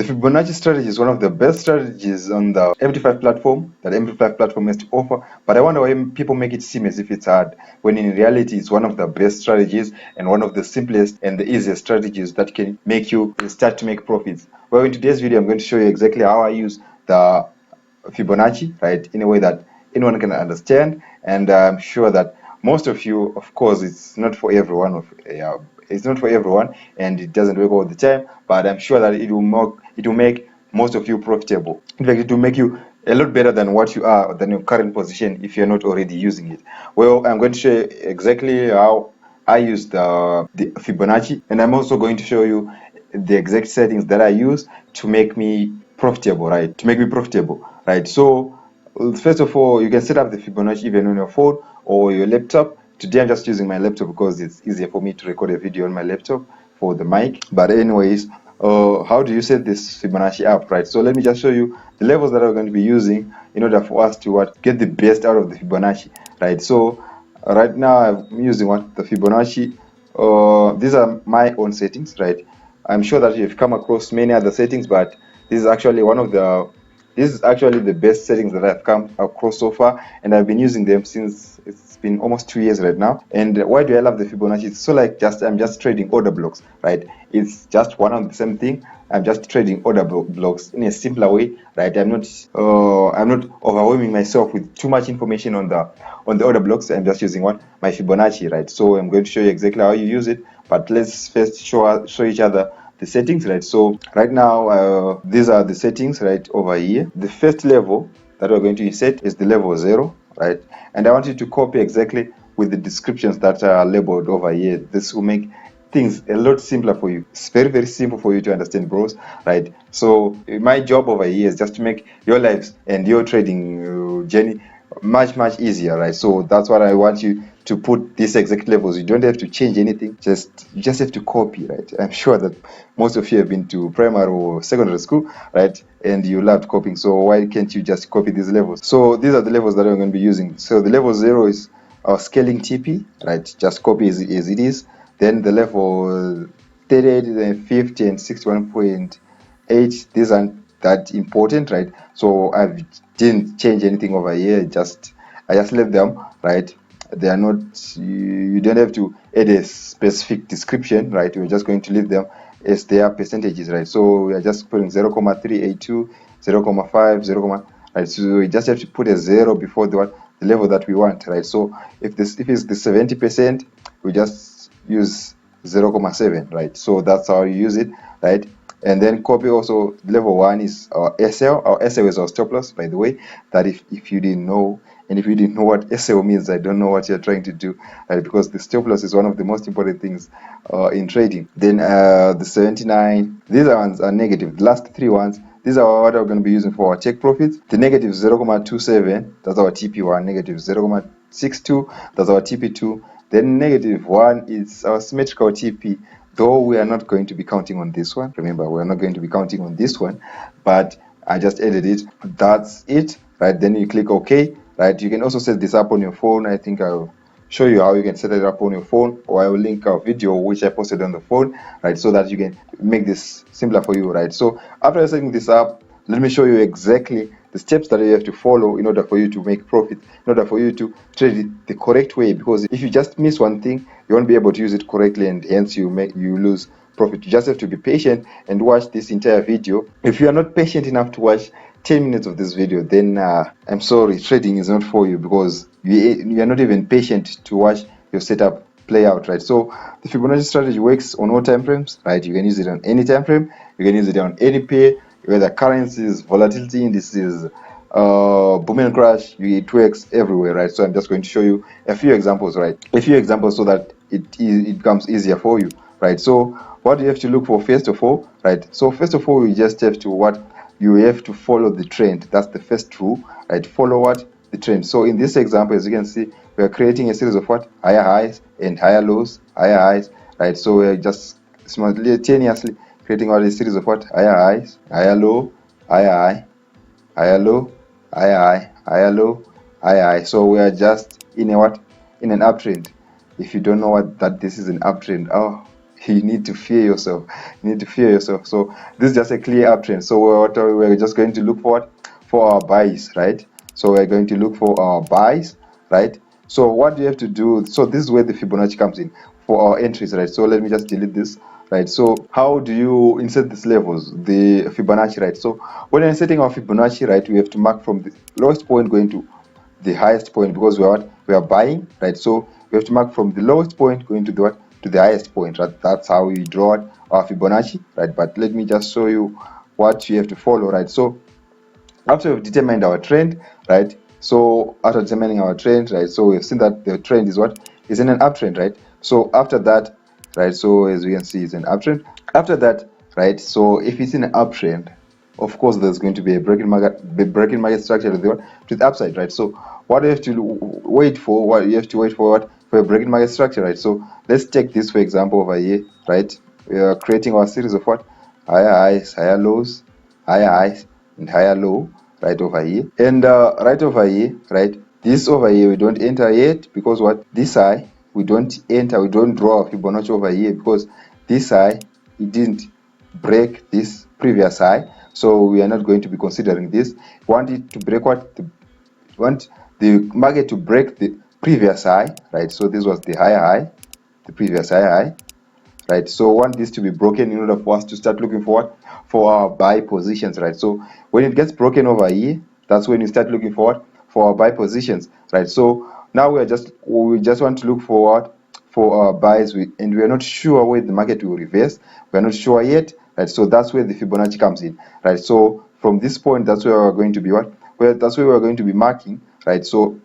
Fibonacci strategy is one of the best strategies on the MT5 platform that MT5 platform has to offer, but I wonder why people make it seem as if it's hard, when in reality it's one of the best strategies and one of the simplest and the easiest strategies that can make you start to make profits. Well, in today's video I'm going to show you exactly how I use the Fibonacci, right, in a way that anyone can understand, and I'm sure that most of you, of course, it's not for everyone. It's not for everyone, and it doesn't work all the time. But I'm sure that it will make most of you profitable. In fact, it will make you a lot better than what you are, than your current position, if you're not already using it. Well, I'm going to show you exactly how I use the Fibonacci, and I'm also going to show you the exact settings that I use to make me profitable, right? To make me profitable, right? So first of all, you can set up the Fibonacci even on your phone or your laptop. Today I'm just using my laptop because it's easier for me to record a video on my laptop for the mic. But anyways, how do you set this Fibonacci up, right? So let me just show you the levels that I'm going to be using in order for us to get the best out of the Fibonacci, right? So right now I'm using the Fibonacci. These are my own settings, right? I'm sure that you've come across many other settings, but this is actually the best settings that I've come across so far, and I've been using them since it's been almost 2 years right now. And why do I love the Fibonacci? It's so like I'm just trading order blocks, right? It's just one and the same thing. I'm just trading order blocks in a simpler way, right? I'm not overwhelming myself with too much information on the order blocks. I'm just using my Fibonacci, right? So I'm going to show you exactly how you use it, but let's first show each other the settings, right? So right now these are the settings right over here. The first level that we're going to set is the level 0, right? And I want you to copy exactly with the descriptions that are labeled over here. This will make things a lot simpler for you. It's very, very simple for you to understand, bros, right? So my job over here is just to make your lives and your trading journey much easier, right? So that's what I want you to put these exact levels. You don't have to change anything, you just have to copy, right? I'm sure that most of you have been to primary or secondary school, right? And you loved copying, so why can't you just copy these levels? So these are the levels that I'm going to be using. So the level 0 is our scaling TP, right? Just copy as it is. Then the level 38 and 50 and 61.8, these aren't that important, right? So I didn't change anything over here. I just left them, right? They are not, you don't have to add a specific description, right? We're just going to leave them as their percentages, right? So we are just putting 0.382, 0.5, 0, right? So we just have to put a 0 before the level that we want, right? So if it's the 70%, we just use 0.7, right? So that's how you use it, right? And then copy also level 1 is our SL. Our SL is our stop loss, by the way. That if you didn't know, and if you didn't know what SL means, I don't know what you're trying to do, right? Because the stop loss is one of the most important things in trading. Then the 79, these ones are negative. The last 3 ones, these are what we're going to be using for our take profits. The negative 0.27, that's our TP1. Negative 0.62, that's our TP2. Then negative 1 is our symmetrical TP, though we are not going to be counting on this one. Remember, we're not going to be counting on this one, but I just added it. That's it, right? Then you click OK, right? You can also set this up on your phone. I think I'll show you how you can set it up on your phone, or I will link a video which I posted on the phone, right? So that you can make this simpler for you, right? So after setting this up, let me show you exactly the steps that you have to follow in order for you to make profit, in order for you to trade it the correct way. Because if you just miss one thing, you won't be able to use it correctly, and hence you lose profit. You just have to be patient and watch this entire video. If you are not patient enough to watch 10 minutes of this video, then I'm sorry, trading is not for you, because you are not even patient to watch your setup play out, right? So the Fibonacci strategy works on all time frames, right? You can use it on any time frame, you can use it on any pair, whether currencies, volatility indices, boom and crash, it works everywhere, right? So I'm just going to show you a few examples, right? A few examples so that it becomes easier for you, right? So what do you have to look for first of all, right? So first of all, you just have to you have to follow the trend. That's the first rule, right? Follow the trend. So in this example, as you can see, we are creating a series of higher highs and higher lows, higher highs, right? So we're just simultaneously creating a series of higher highs, higher low, higher high, higher low, higher high, higher low, higher high. So we are just in an uptrend. If you don't know this is an uptrend, you need to fear yourself. You need to fear yourself. So this is just a clear uptrend. So we're just going to look for our buys, right? So we're going to look for our buys, right? So what do you have to do? So this is where the Fibonacci comes in for our entries, right? So let me just delete this, right? So how do you insert these levels, the Fibonacci, right? So when we're inserting our Fibonacci, right, we have to mark from the lowest point going to the highest point, because we are buying, right? So we have to mark from the lowest point going to the highest point, right? That's how we draw our Fibonacci, right? But let me just show you what you have to follow, right? So after we've determined our trend, right? So after determining our trend, right? So we've seen that the trend is in an uptrend, right? So after that, right? So as we can see, it's an uptrend. After that, right? So if it's in an uptrend, of course there's going to be a breaking market structure to the upside, right? So what you have to wait for, for a breaking market structure, right? So let's take this for example over here, right? We are creating our series of higher highs, higher lows, higher highs and higher low, right over here. And right over here, right, this over here we don't enter yet, because this high we don't enter, we don't draw a Fibonacci over here, because this high it didn't break this previous high, so we are not going to be considering this. We want it to break want the market to break the previous high, right? So this was the higher high, the previous high, right? So want this to be broken in order for us to start looking for our buy positions, right? So when it gets broken over here, that's when you start looking for our buy positions, right? So now we just want to look for our buys, and we are not sure where the market will reverse. We are not sure yet, right? So that's where the Fibonacci comes in, right? So from this point, that's where we're going to be that's where we're going to be marking, right? So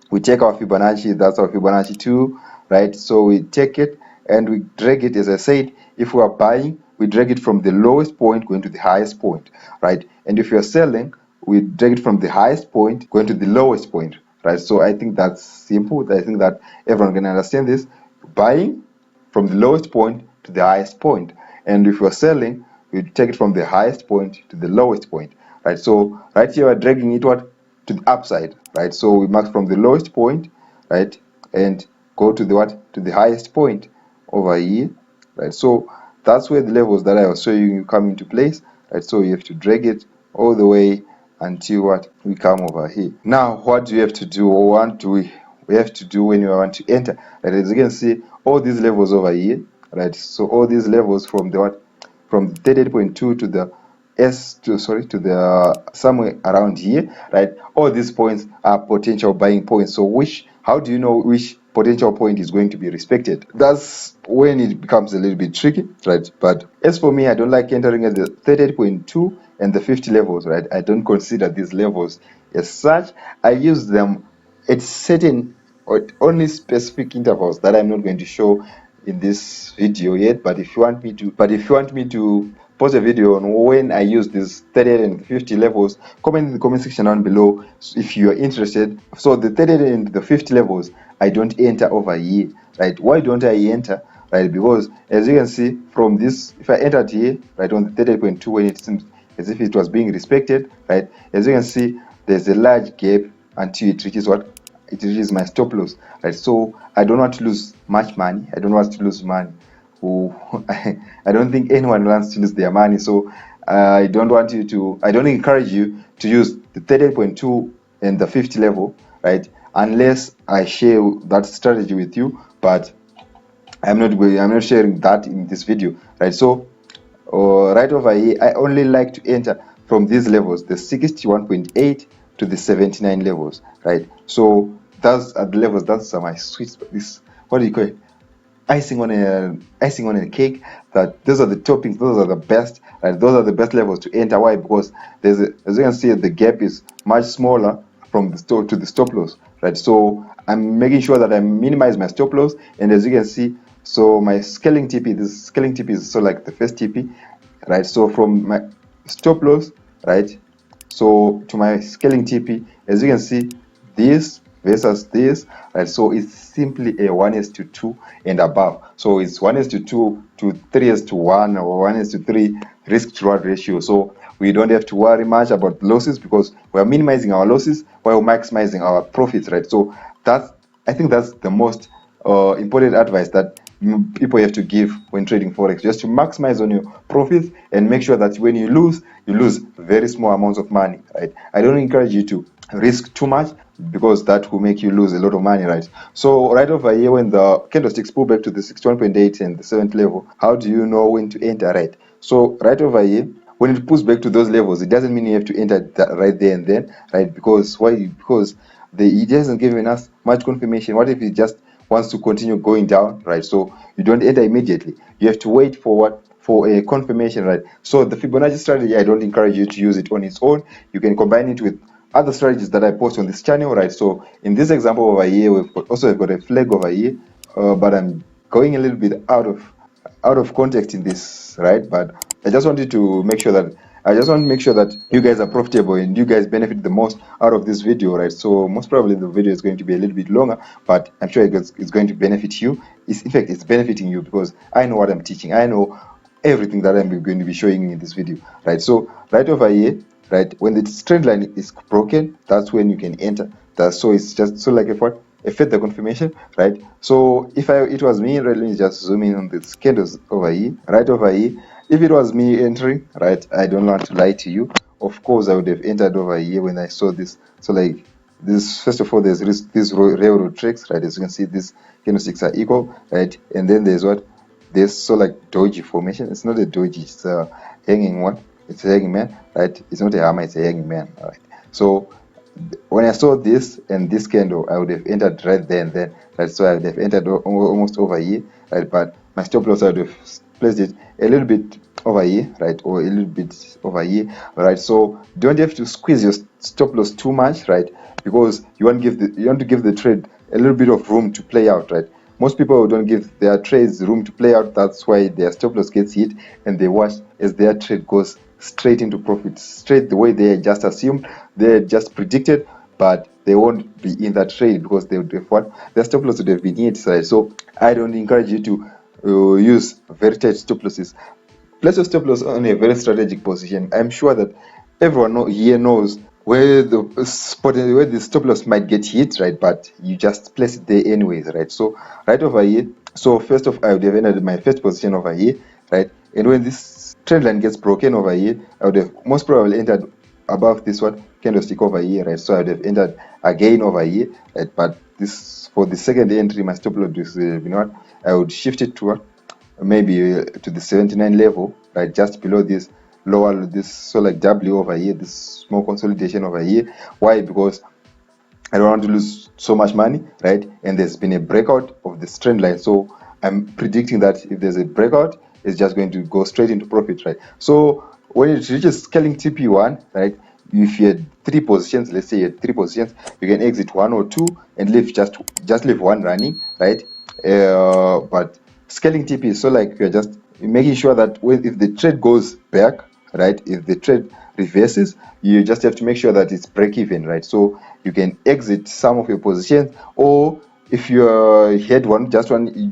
we take our Fibonacci, that's our Fibonacci 2, right? So we take it and we drag it, as I said, if we are buying, we drag it from the lowest point going to the highest point, right? And if you're selling, we drag it from the highest point going to the lowest point, right? So I think that's simple. I think that everyone can understand this. Buying from the lowest point to the highest point. And if you're selling, you take it from the highest point to the lowest point, right? So right here we're dragging it to the upside, right? So we mark from the lowest point, right, and go to the highest point over here, right? So that's where the levels that I was showing you come into place, right? So you have to drag it all the way until we come over here. Now what do you have to do, or we have to do when you want to enter, right? As you can see, all these levels over here, right? So all these levels from from 38.2 to the to the somewhere around here, right? All these points are potential buying points. So how do you know which potential point is going to be respected? That's when it becomes a little bit tricky, right? But as for me, I don't like entering at the 38.2 and the 50 levels, right? I don't consider these levels as such. I use them at certain or only specific intervals that I'm not going to show in this video yet. But if you want me to post a video on when I use these 38 and 50 levels, comment in the comment section down below if you are interested. So the 38 and the 50 levels, I don't enter over here, right? Why don't I enter? Right, because as you can see from this, if I entered here, right, on the 38.2, when it seems as if it was being respected, right, as you can see, there's a large gap until it reaches it reaches my stop loss, right? So I don't want to lose much money. I don't want to lose money. I don't think anyone wants to lose their money. So I don't encourage you to use the 38.2 and the 50 level, right? Unless I share that strategy with you, but I'm not sharing that in this video, right? So right over here, I only like to enter from these levels, the 61.8 to the 79 levels, right? So those are the levels. That's my sweet spot. This, what do you call it? Icing on a cake. That those are the toppings. Those are the best. Right? Those are the best levels to enter. Why? Because as you can see, the gap is much smaller from the store to the stop loss, right? So I'm making sure that I minimize my stop loss, and as you can see, so my scaling TP, this scaling TP is so like the first TP, right? So from my stop loss, right, so to my scaling TP, as you can see, this versus this, right? So it's simply a 1:2 and above. So it's 1:2 to 3:1 or 1:3 risk to reward ratio. So we don't have to worry much about losses, because we're minimizing our losses while maximizing our profits, right? So I think that's the most important advice that people have to give when trading forex, just to maximize on your profits and make sure that when you lose very small amounts of money, right? I don't encourage you to risk too much, because that will make you lose a lot of money, right? So right over here, when the candlesticks pull back to the 61.8 and the 7th level, how do you know when to enter, right? So right over here, when it pulls back to those levels, it doesn't mean you have to enter that right there and then, right? Because why? Because it hasn't given us much confirmation. What if it just wants to continue going down, right? So you don't enter immediately. You have to wait for what? For a confirmation, right? So the Fibonacci strategy, I don't encourage you to use it on its own. You can combine it with other strategies that I post on this channel, right? So in this example over here, we've got a flag over here, but I'm going a little bit out of context in this, right? But I just wanted to make sure that you guys are profitable and you guys benefit the most out of this video, right? So most probably the video is going to be a little bit longer, but I'm sure it's going to benefit you. In fact, it's benefiting you, because I know what I'm teaching. I know everything that I'm going to be showing you in this video, right? So right over here, right, when the trend line is broken, that's when you can enter. So it's just so like a further confirmation, right? So if it was me, right, let me just zoom in on the candles over here, right over here. If it was me entering, right, I don't want to lie to you. Of course, I would have entered over here when I saw this. So like this, first of all, there's these railroad tracks, right? As you can see, these candlesticks are equal, right? And then there's what? There's so like doji formation. It's not a doji, it's a hanging one. It's a hanging man, right? It's not a hammer, it's a hanging man, right? So when I saw this and this candle, I would have entered right there and then, right? So I would have entered almost over here, right? But my stop loss, I would have placed it a little bit over here, right? Or a little bit over here, right? So don't have to squeeze your stop loss too much, right? Because you want to give the trade a little bit of room to play out, right? Most people don't give their trades room to play out. That's why their stop loss gets hit and they watch as their trade goes straight into profit, straight the way they just assumed, they just predicted, but they won't be in that trade because they would have what? Their stop loss would have been hit. Right? So I don't encourage you to use very tight stop losses. Place your stop loss on a very strategic position. I'm sure that everyone here knows where the spot, where the stop loss might get hit, right? But you just place it there anyways, right? So right over here. So first off, I would have entered my first position over here, right? And when this trend line gets broken over here, I would have most probably entered above this one candlestick over here, right? So I would have entered again over here, right? But this, for the second entry, my stop loss is, you know what? I would shift it to what? Maybe to the 79 level, right? Just below this lower, this, so like W over here, this small consolidation over here. Why? Because I don't want to lose so much money, right? And there's been a breakout of this trend line, so I'm predicting that if there's a breakout, it's just going to go straight into profit, right? So when it reaches scaling TP1, right, if you had 3 positions, let's say you had 3 positions, you can exit 1 or 2 and leave just leave 1 running, right? But scaling TP is so like you're just making sure that if the trade goes back, right, if the trade reverses, you just have to make sure that it's break even, right? So you can exit some of your positions, or if you had you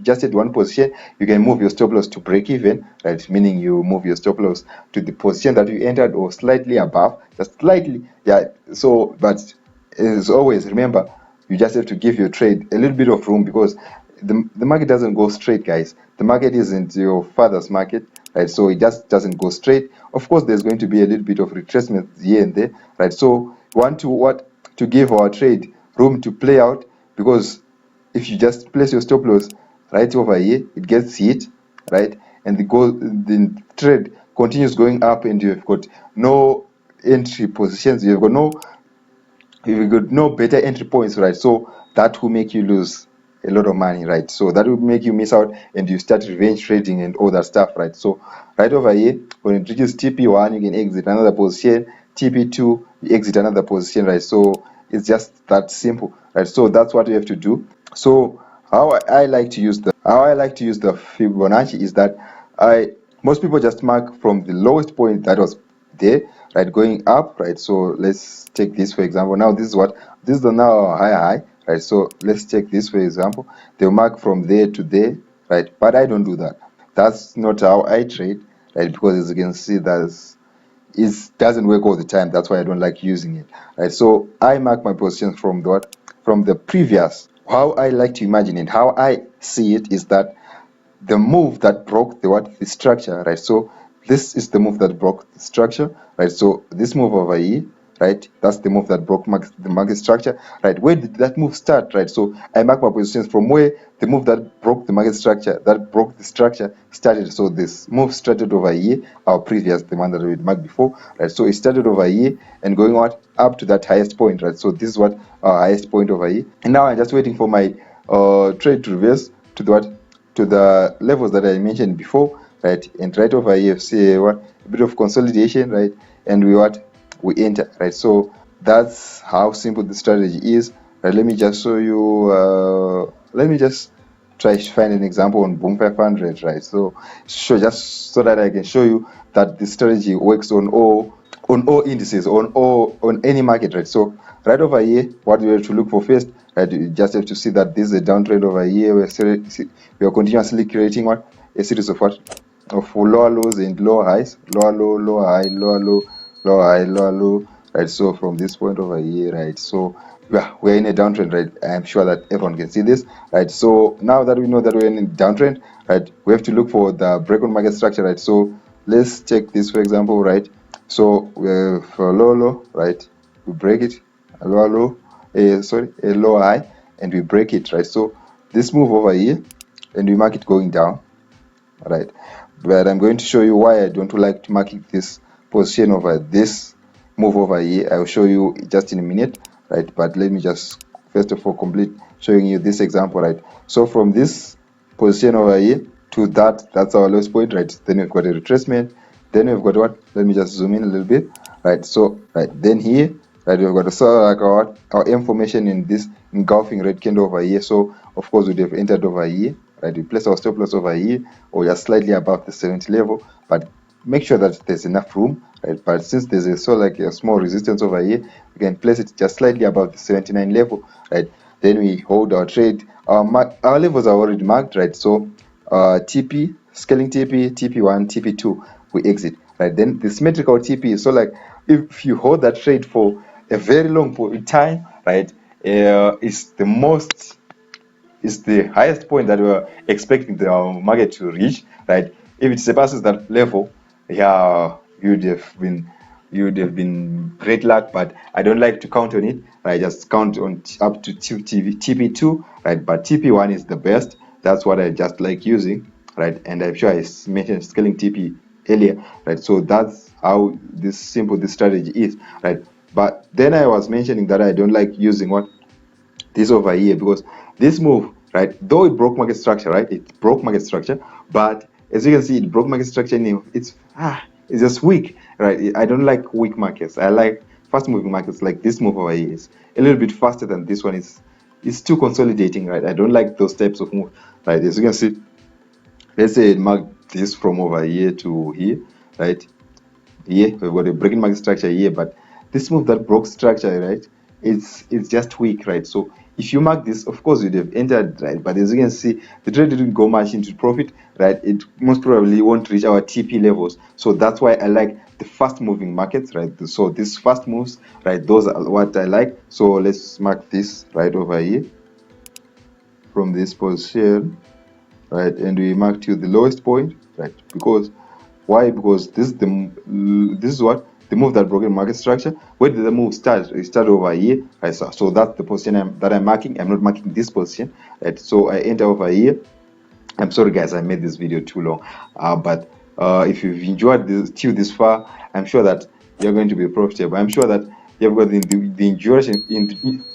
just had one position, you can move your stop loss to break even, right? Meaning you move your stop loss to the position that you entered or slightly above, just slightly, yeah. So, but as always, remember, you just have to give your trade a little bit of room, because the market doesn't go straight, guys. The market isn't your father's market, right? So it just doesn't go straight. Of course, there's going to be a little bit of retracement here and there, right? So we want to give our trade room to play out, because if you just place your stop loss right over here, it gets hit, right? And the trade continues going up, and you've got no entry positions, you've got no better entry points, right? So that will make you lose a lot of money, right? So that will make you miss out, and you start revenge trading and all that stuff, right? So right over here, when it reaches TP1, you can exit another position. TP2, you exit another position, right? So it's just that simple, right? So that's what you have to do. So how I like to use the Fibonacci is that most people just mark from the lowest point that was there, right, going up, right? So let's take this for example. Now this is the now high, right? So let's take this for example. They'll mark from there to there, right? But I don't do that. That's not how I trade, right? Because as you can see, it doesn't work all the time. That's why I don't like using it, right? So I mark my positions from the previous. How I like to imagine it, how I see it is that the move that broke the structure, right? So this is the move that broke the structure, right? So this move over here, right? That's the move that broke the market structure, right? Where did that move start, right? So I mark my positions from where the move that broke the market structure, that broke the structure, started. So this move started over here, our previous, the one that we marked before, right? So it started over here and going what up to that highest point, right? So this is what our highest point over here, and now I'm just waiting for my trade to reverse to the what, to the levels that I mentioned before, right? And right over here, see what, a bit of consolidation, right? And we enter, right? So that's how simple the strategy is, right? Let me just show you. Let me just try to find an example on Boom 500, right? So just so that I can show you that the strategy works on all indices, on any market, right? So right over here, what we have to look for first, right? You just have to see that this is a downtrend over here. We are continuously creating a series of lower lows and lower highs, lower low, lower high, lower low, lower high, lower low, right? So from this point over here, right? So yeah, we're in a downtrend, right? I'm sure that everyone can see this, right? So now that we know that we're in a downtrend, right, we have to look for the break on market structure, right? So let's check this, for example, right? So we have a low low, right? We break it, a lower low, a lower high, and we break it, right? So this move over here, and we mark it going down, right? But I'm going to show you why I don't like to mark this position over this move over here. I'll show you just in a minute, right? But let me just first of all complete showing you this example, right? So from this position over here to that's our lowest point, right? Then we've got a retracement, then we've got what, let me just zoom in a little bit, right? So right then here, right, we've got a sort of like our M formation in this engulfing red candle over here. So of course we'd have entered over here, right? We place our stop loss over here or just slightly above the 70 level, but make sure that there's enough room, right? But since there's a small resistance over here, we can place it just slightly above the 79 level, right? Then we hold our trade. Our levels are already marked, right? So TP, scaling TP, TP1, TP2, we exit, right? Then the symmetrical TP is so like if you hold that trade for a very long time, right? Is the highest point that we're expecting the market to reach, right? If it surpasses that level, yeah, you'd have been great luck, but I don't like to count on it. I just count on up to TP2, right? But TP1 is the best. That's what I just like using, right? And I'm sure I mentioned scaling TP earlier, right? So that's how this strategy is, right? But then I was mentioning that I don't like using this over here, because this move, right, though it broke market structure, right, it broke market structure, but as you can see, it broke market structure and it's just weak, right? I don't like weak markets. I like fast moving markets. Like this move over here is a little bit faster than this one. It's too consolidating, right? I don't like those types of moves, right? As you can see, let's say it marked this from over here to here, right? Here we've got a breaking market structure here, but this move that broke structure, right, it's just weak, right? So if you mark this, of course you'd have entered, right? But as you can see, the trade didn't go much into profit, right? It most probably won't reach our TP levels. So that's why I like the fast moving markets, right? So these fast moves, right, those are what I like. So let's mark this right over here from this position, right? And we mark to the lowest point, right? Because why? Because this is what the move that broke in market structure. Where did the move start? It started over here, right? So that's the position that I'm marking. I'm not marking this position, right? So I enter over here. I'm sorry guys, I made this video too long, but if you've enjoyed this till this far, I'm sure that you're going to be profitable. I'm sure that you've got the endurance in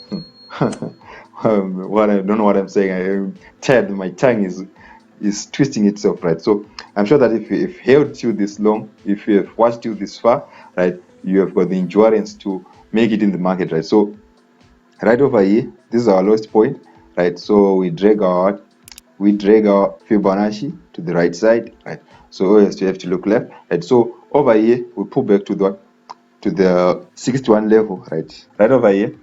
what I don't know what I'm saying. I'm tired. My tongue is twisting itself, right? So I'm sure that if you've held till this long, if you have watched till this far, right, you have got the endurance to make it in the market, right? So right over here, this is our lowest point, right? So we drag our Fibonacci to the right side, right? So always you have to look left, right? So over here we pull back to the 61 level, right? Right over here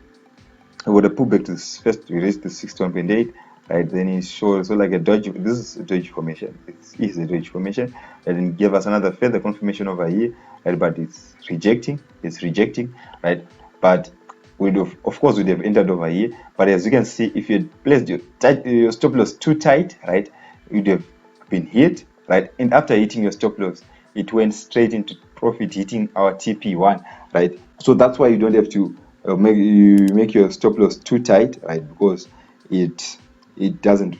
we would have pulled back to this first. We reached the 61.8, right? Then it shows so like a dodge. This is a dodge formation. It is a dodge formation, and then give us another further confirmation over here, right? But it's rejecting, right? But of course we'd have entered over here, but as you can see, if you had placed your stop loss too tight, right, you'd have been hit, right? And after hitting your stop loss, it went straight into profit, hitting our TP1, right? So that's why you don't have to make your stop loss too tight, right? Because it doesn't,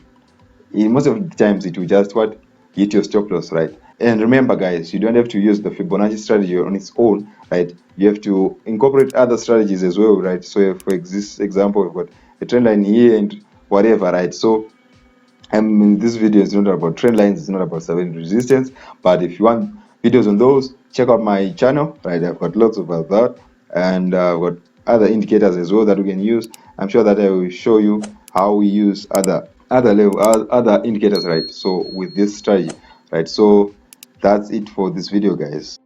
most of the times it will just what, hit your stop loss, right? And remember guys, you don't have to use the Fibonacci strategy on its own, right? You have to incorporate other strategies as well, right? So for this example, we've got a trend line here and whatever, right? So this video is not about trend lines, it's not about surveying resistance, but if you want videos on those, check out my channel, right? I've got lots about that, and I've got other indicators as well that we can use. I'm sure that I will show you how we use other indicators, right? So with this strategy, right? So that's it for this video, guys.